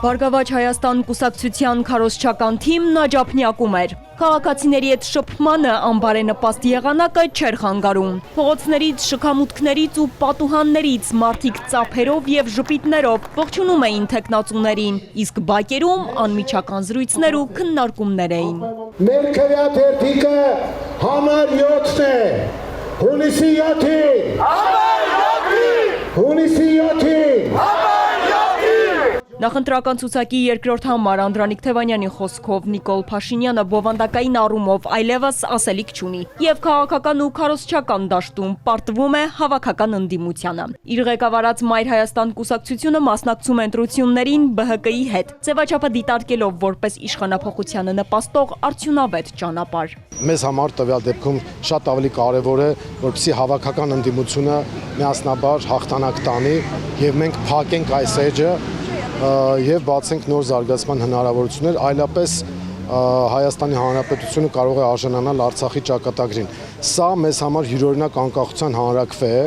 Բարգավաճ Հայաստան կուսակցության քարոզչական թիմն աջափնյակում էր։ Քաղաքացիների հետ շփմանը անբարենպաստ եղանակը չէր խանգարում։ Փողոցներից, շքամուտքներից ու պատուհաններից մարդիկ ծափերով եւ ժպիտներով ողջունում էին թեկնածուներին, իսկ բակերում անմիջական զրույցներ ու քննարկումներ էին։ Մեր քվեաթերթիկը համար 7-ն է։ Հունիսի 7-ին։ Հունիսի 7-ին։ Նախընտրական ցուցակի երկրորդ համար Անդրանիկ Թևանյանի խոսքով Նիկոլ Փաշինյանը բովանդակային առումով այլևս ասելիք չունի եւ քաղաքական ու քարոզչական դաշտում պարտվում է հավաքական ընդդիմությանը։ Իր ղեկավարած Մայր Հայաստան կուսակցությունը մասնակցում է ընտրություններին ԲՀԿ-ի հետ, ձևաչափը դիտարկելով որպես իշխանափոխությանը նպաստող արդյունավետ ճանապարհ։ Մեզ համար տվյալ դեպքում շատ ավելի կարևոր է, որպեսզի հավաքական ընդդիմությունը միասնաբար հաղթանակ տանի եւ մենք փակենք այս էջը եւ բացենք նոր զարգացման հնարավորություններ, այլապես Հայաստանի Հանրապետությունը կարող է արժանանալ Արցախի ճակատագրին։ Սա մեզ համար յուրօրինակ անկախության հանրաքվե է։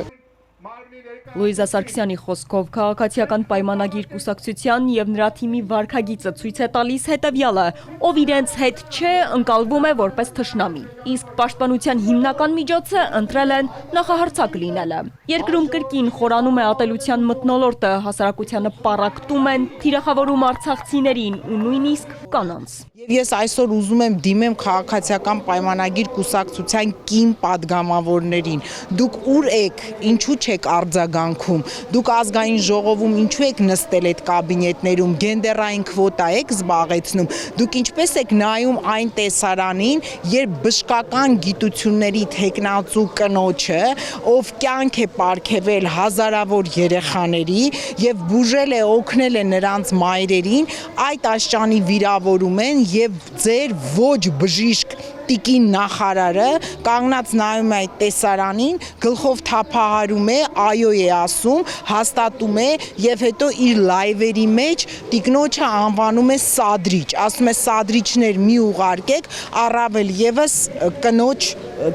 Լուիզա Սարգսյանի խոսքով քաղաքացիական պայմանագիր կուսակցության եւ նրա թիմի վարքագիծը ցույց է տալիս հետեւյալը, ով իրենց հետ չէ, ընկալվում է որպես թշնամի, իսկ պաշտպանության հիմնական միջոցը ընտրել են նախահարձակ լինելը։ Երկրում կրկին խորանում է ատելության մթնոլորտը, հասարակությանը պառակտում են, թիրախավորում արցախցիներին ու նույնիսկ կանանց։ Եվ ես այսօր ուզում եմ դիմեմ քաղաքացիական պայմանագիր կուսակցության կին падգամավորներին։ Դուք ուր եք, ինչու չեք արձագանքում, դուք ազգային ժողովում ինչու եք նստել այդ կաբինետներում, գենդերային քվոտա եք զբաղեցնում, դուք ինչպես եք նայում այն տեսարանին, երբ բժշկական գիտությունների թեկնածու կնոջը, ով կյանք է պարգևել հազարավոր երեխաների եւ բուժել է, օգնել է նրանց մայրերին, այդ աշճանի վիրավորում են եւ ձեր ոչ բժիշկ տիկին նախարարը կանգնած նայում է այդ տեսարանին, գլխով թափահարում է, այո է ասում, հաստատում է եւ հետո իր լայվերի մեջ տիկնոջը անվանում է սադրիչ, ասում է սադրիչներ մի ուղարկեք, առավել եւս կնոջ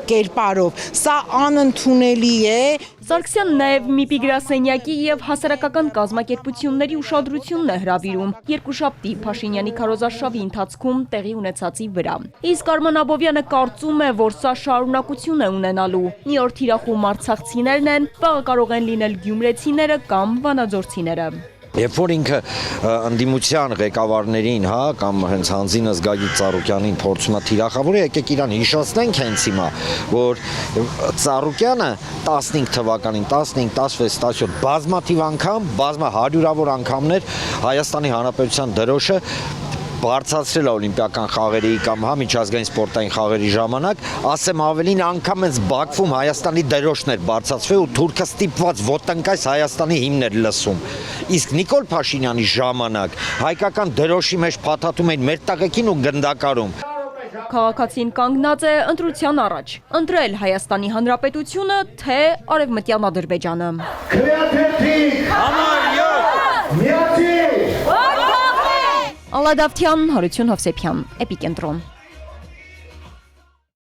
կերպարով։ Սա անընդունելի է։ Սարգսյանն նաև ՄԻՊ-ի գրասենյակի եւ հասարակական կազմակերպությունների ուշադրությունն է հրավիրում երկուշաբթի Փաշինյանի քարոզարշավի ընթացքում տեղի ունեցածի վրա։ Իսկ Արման Աբովյանը կարծում է, որ սա շարունակություն է ունենալու։ Մի օր թիրախում արցախցիներն են, վաղը կարող են լինել գյումրեցիները կամ վանաձորցիները։ Երբ որ ինքը ընդդիմության ղեկավարներին, կամ հենց Հանձինս Գագիկ Ծառուկյանին փորձում է թիրախավորել, եկեք իրան հիշեցնենք հենց հիմա, որ Ծառուկյանը 15 թվականին 15, 16, 17 բազմաթիվ անգամ, հարյուրավոր անգամներ Հայաստանի Հանրապետության դրոշը բարձրացրել է օլիմպիական խաղերի կամ միջազգային սպորտային խաղերի ժամանակ, ասեմ ավելին անգամ հենց Բաքվում Հայաստանի դրոշներ բարձրացվել ու թուրքը ստիպված ոտնկայս Հայաստանի հիմներ լսում։ Իսկ Նիկոլ Փաշինյանի ժամանակ հայկական դրոշի մեջ փաթաթում էին մեր տղեկին ու գնդակարում։ Քաղաքացին կանգնած է ընտրության առաջ, ընտրել Հայաստանի Հանրապետությունը, թե Արևմտյան Ադրբեջանը։ Քվեաթերթիկ համար 7 միացի։ Ալադավթյան, Հարություն Հովսեփյան, Էպիկենտրոն։